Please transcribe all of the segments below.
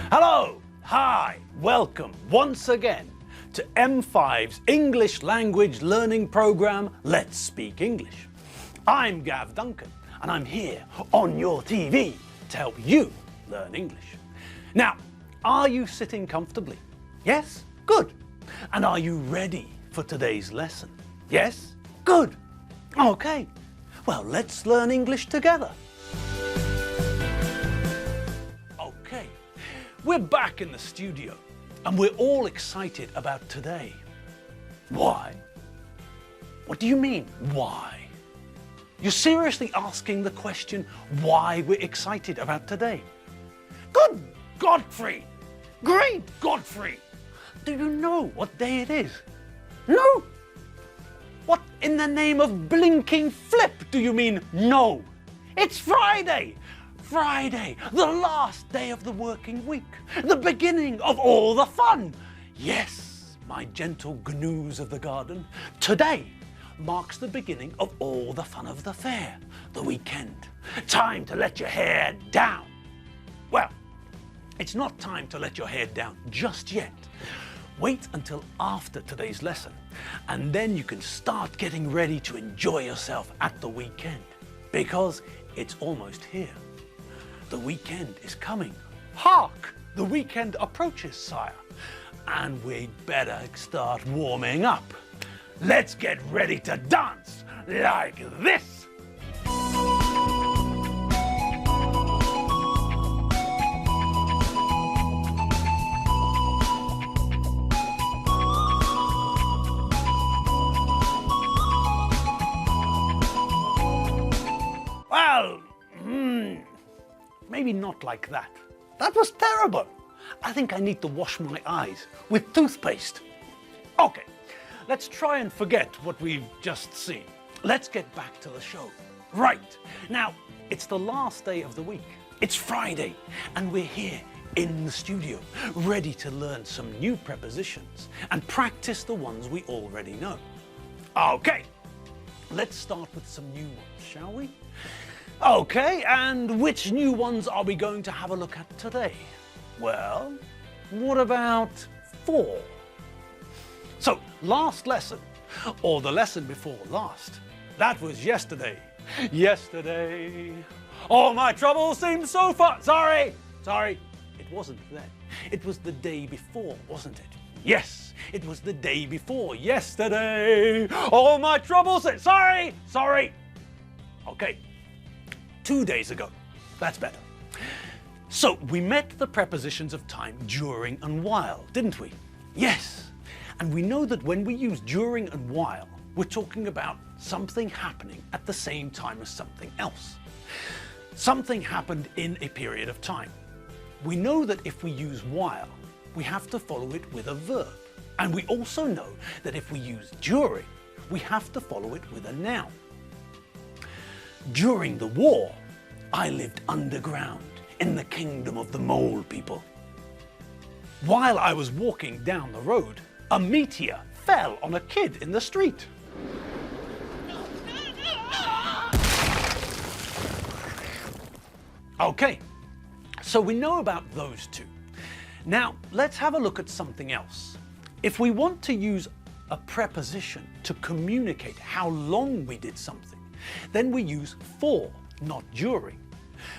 Hello, hi, welcome once again to M5's English language learning program, Let's Speak English. I'm Gav Duncan and I'm here on your TV to help you learn English. Now, are you sitting comfortably? Yes? Good. And are you ready for today's lesson? Yes? Good. Okay. Well, let's learn English together. Okay. We're back in the studio and we're all excited about today. Why? What do you mean, why? You're seriously asking the question why we're excited about today? Good Godfrey! Great Godfrey! Do you know what day it is? No? What in the name of blinking flip do you mean no? It's Friday! Friday, the last day of the working week, the beginning of all the fun. Yes, my gentle gnus of the garden, today marks the beginning of all the fun of the fair, the weekend. Time to let your hair down. Well, it's not time to let your hair down just yet. Wait until after today's lesson, and then you can start getting ready to enjoy yourself at the weekend, because it's almost here. The weekend is coming. Hark! The weekend approaches, sire. And we'd better start warming up. Let's get ready to dance like this. Well, maybe not like that. That was terrible. I think I need to wash my eyes with toothpaste. Okay, let's try and forget what we've just seen. Let's get back to the show. Right, now it's the last day of the week. It's Friday and we're here in the studio, ready to learn some new prepositions and practice the ones we already know. Okay, let's start with some new ones, shall we? Okay, and which new ones are we going to have a look at today? Well, what about 4? So, last lesson, or the lesson before last, that was yesterday. Yesterday, all my troubles seem so far. Sorry, it wasn't then. It was the day before, wasn't it? Yes, it was the day before yesterday. All my troubles, sorry. Okay. 2 days ago. That's better. So we met the prepositions of time during and while, didn't we? Yes. And we know that when we use during and while, we're talking about something happening at the same time as something else. Something happened in a period of time. We know that if we use while, we have to follow it with a verb. And we also know that if we use during, we have to follow it with a noun. During the war, I lived underground in the kingdom of the mole people. While I was walking down the road, a meteor fell on a kid in the street. Okay, so we know about those two. Now, let's have a look at something else. If we want to use a preposition to communicate how long we did something, then we use for, not during.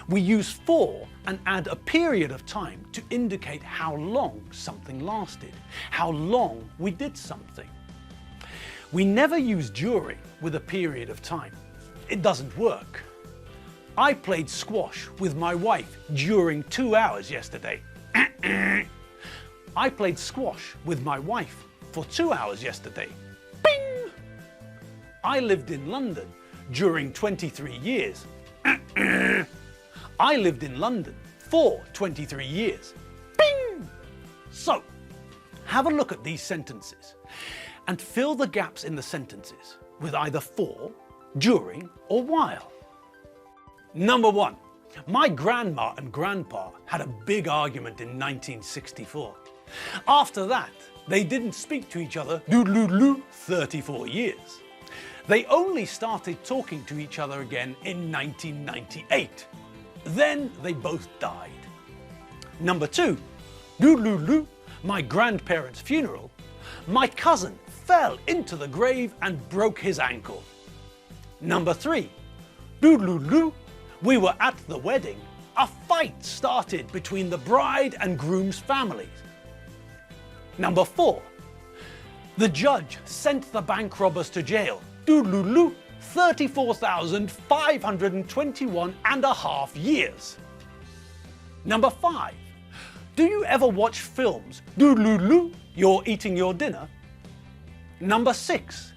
We use for and add a period of time to indicate how long something lasted, how long we did something. We never use during with a period of time. It doesn't work. I played squash with my wife during 2 hours yesterday. I played squash with my wife for 2 hours yesterday. Bing! I lived in London during 23 years. I lived in London for 23 years. Bing! So, have a look at these sentences and fill the gaps in the sentences with either for, during, or while. Number 1. My grandma and grandpa had a big argument in 1964. After that, they didn't speak to each other 34 years. They only started talking to each other again in 1998. Then they both died. Number 2, Doodaloo, my grandparents' funeral, my cousin fell into the grave and broke his ankle. Number 3, doodaloo, we were at the wedding. A fight started between the bride and groom's families. Number 4, the judge sent the bank robbers to jail. Doodaloo, 34,521.5 years. Number 5, do you ever watch films? Doodaloo, you're eating your dinner. Number 6,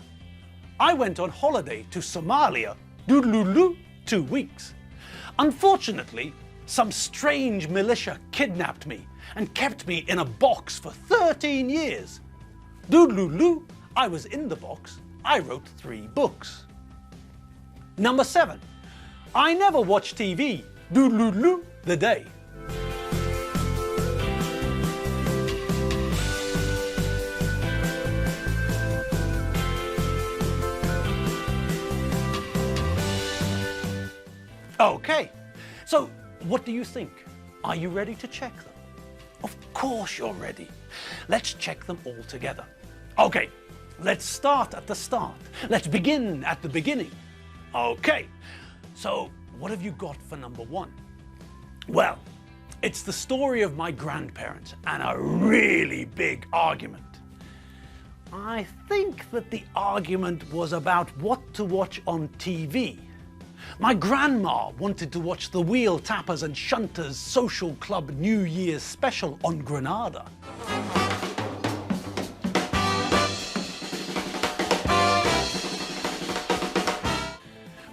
I went on holiday to Somalia. Doodaloo, 2 weeks. Unfortunately, some strange militia kidnapped me and kept me in a box for 13 years. Doodaloo, I was in the box. I wrote 3 books. Number 7, I never watch TV. Doodaloo, the day. Okay, so what do you think? Are you ready to check them? Of course you're ready. Let's check them all together. Okay, let's start at the start. Let's begin at the beginning. Okay, so what have you got for number 1? Well, it's the story of my grandparents and a really big argument. I think that the argument was about what to watch on TV. My grandma wanted to watch the Wheel Tappers and Shunters Social Club New Year's special on Granada.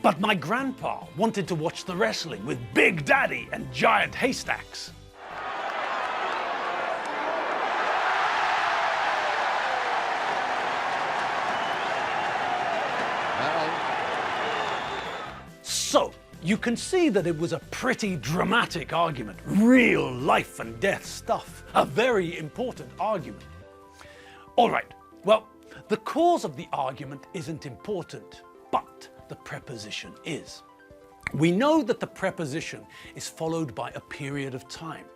But my grandpa wanted to watch the wrestling with Big Daddy and Giant Haystacks. So, you can see that it was a pretty dramatic argument. Real life and death stuff. A very important argument. All right, well, the cause of the argument isn't important, but the preposition is. We know that the preposition is followed by a period of time.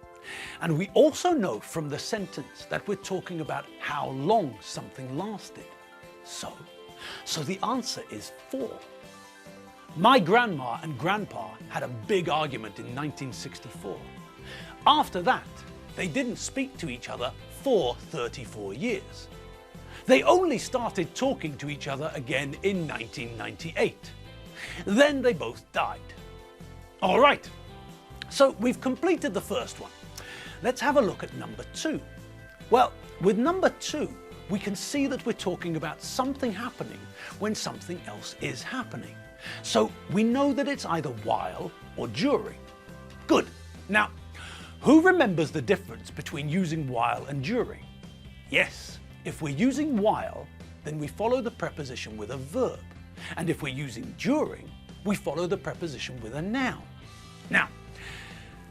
And we also know from the sentence that we're talking about how long something lasted. So the answer is 4. My grandma and grandpa had a big argument in 1964. After that, they didn't speak to each other for 34 years. They only started talking to each other again in 1998. Then they both died. All right, so we've completed the first one. Let's have a look at number 2. Well, with number 2, we can see that we're talking about something happening when something else is happening. So we know that it's either while or during. Good. Now, who remembers the difference between using while and during? Yes, if we're using while, then we follow the preposition with a verb. And if we're using during, we follow the preposition with a noun. Now,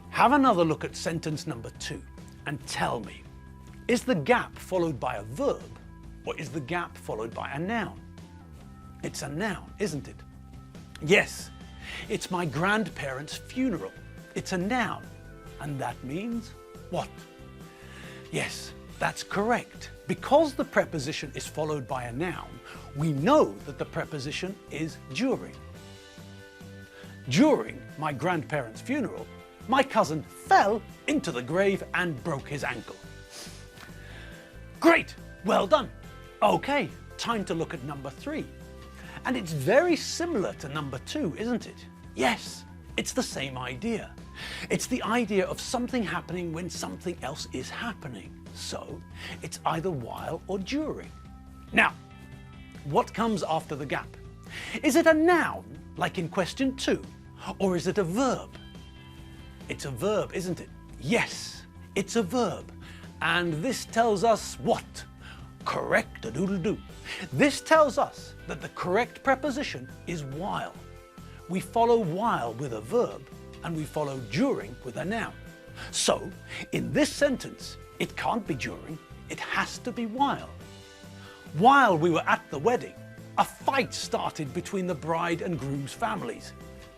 have another look at sentence number 2 and tell me, is the gap followed by a verb or is the gap followed by a noun? It's a noun, isn't it? Yes, it's my grandparents' funeral. It's a noun. And that means what? Yes, that's correct. Because the preposition is followed by a noun, we know that the preposition is during. During my grandparents' funeral, my cousin fell into the grave and broke his ankle. Great, well done. Okay, time to look at number 3. And it's very similar to number 2, isn't it? Yes, it's the same idea. It's the idea of something happening when something else is happening. So, it's either while or during. Now, what comes after the gap? Is it a noun, like in question 2, or is it a verb? It's a verb, isn't it? Yes, it's a verb. And this tells us what? Correct-a-doodle-doo. This tells us that the correct preposition is while. We follow while with a verb and we follow during with a noun. So, in this sentence, it can't be during, it has to be while. While we were at the wedding, a fight started between the bride and groom's families.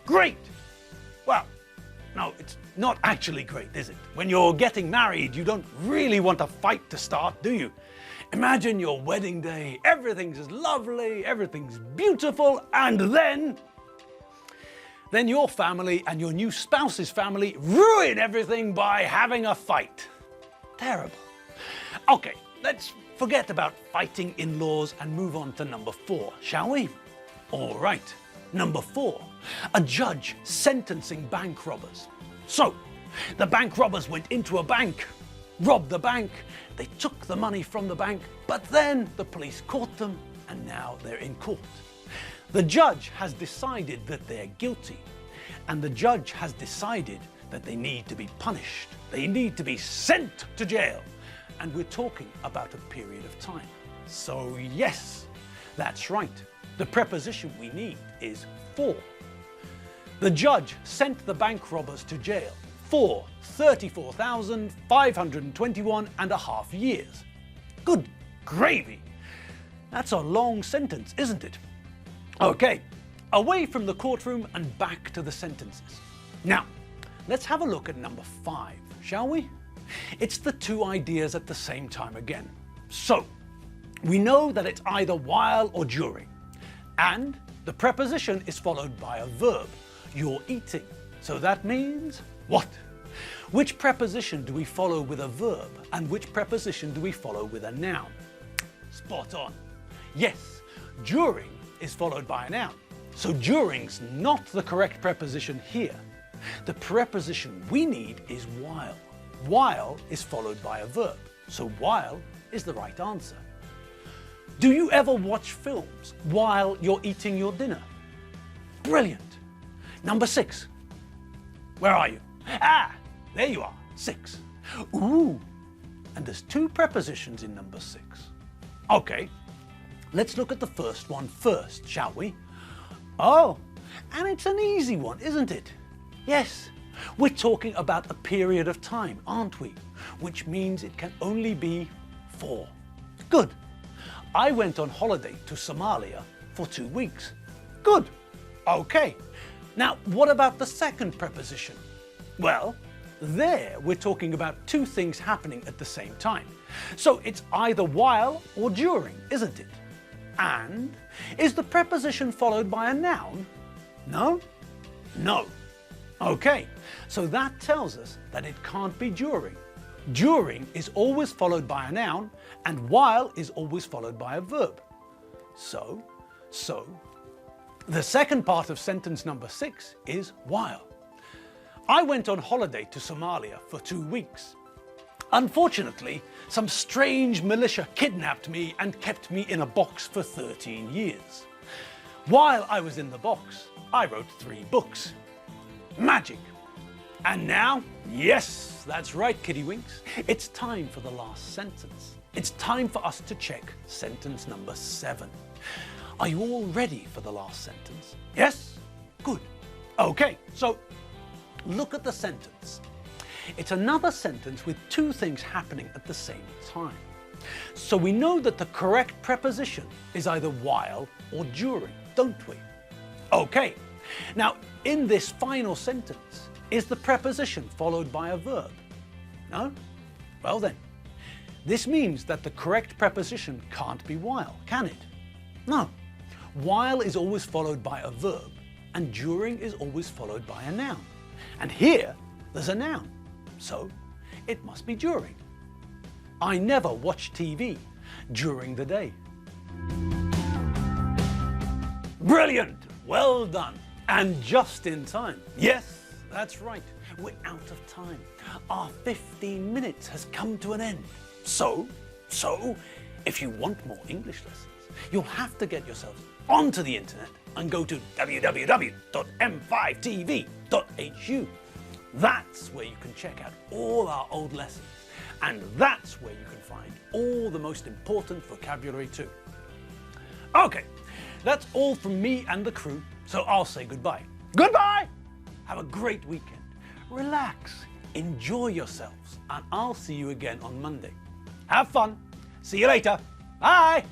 Great! Well, no, it's not actually great, is it? When you're getting married, you don't really want a fight to start, do you? Imagine your wedding day, everything's lovely, everything's beautiful, and then your family and your new spouse's family ruin everything by having a fight. Terrible. Okay, let's forget about fighting in-laws and move on to number 4, shall we? All right, number 4, a judge sentencing bank robbers. So, the bank robbers went into a bank, robbed the bank, they took the money from the bank, but then the police caught them and now they're in court. The judge has decided that they're guilty, and the judge has decided that they need to be punished. They need to be sent to jail. And we're talking about a period of time. So yes, that's right. The preposition we need is for. The judge sent the bank robbers to jail for 34,521.5 years. Good gravy. That's a long sentence, isn't it? Okay, away from the courtroom and back to the sentences. Now, let's have a look at number 5, shall we? It's the two ideas at the same time again. So, we know that it's either while or during. And the preposition is followed by a verb. You're eating. So that means what? Which preposition do we follow with a verb? And which preposition do we follow with a noun? Spot on. Yes, during is followed by a noun. So during's not the correct preposition here. The preposition we need is while. While is followed by a verb. So while is the right answer. Do you ever watch films while you're eating your dinner? Brilliant. Number 6. Where are you? Ah, there you are. 6. Ooh, and there's 2 prepositions in number 6. Okay, let's look at the first one first, shall we? Oh, and it's an easy one, isn't it? Yes, we're talking about a period of time, aren't we? Which means it can only be for. Good. I went on holiday to Somalia for 2 weeks. Good. Okay. Now, what about the second preposition? Well, there we're talking about 2 things happening at the same time. So it's either while or during, isn't it? And is the preposition followed by a noun? No? No. Okay, so that tells us that it can't be during. During is always followed by a noun, and while is always followed by a verb. So, the second part of sentence number 6 is while. I went on holiday to Somalia for 2 weeks. Unfortunately, some strange militia kidnapped me and kept me in a box for 13 years. While I was in the box, I wrote 3 books. Magic. And now, yes, that's right, Kiddywinks. It's time for the last sentence. It's time for us to check sentence number 7. Are you all ready for the last sentence? Yes? Good. Okay, so look at the sentence. It's another sentence with 2 things happening at the same time. So we know that the correct preposition is either while or during, don't we? Okay, now in this final sentence, is the preposition followed by a verb? No? Well then, this means that the correct preposition can't be while, can it? No. While is always followed by a verb, and during is always followed by a noun. And here, there's a noun, so it must be during. I never watch TV during the day. Brilliant! Well done! And just in time. Yes, that's right. We're out of time. Our 15 minutes has come to an end. So, if you want more English lessons, you'll have to get yourselves onto the internet and go to www.m5tv.hu. That's where you can check out all our old lessons, and that's where you can find all the most important vocabulary too. Okay, that's all from me and the crew, so I'll say goodbye. Goodbye! Have a great weekend. Relax, enjoy yourselves, and I'll see you again on Monday. Have fun. See you later. Bye!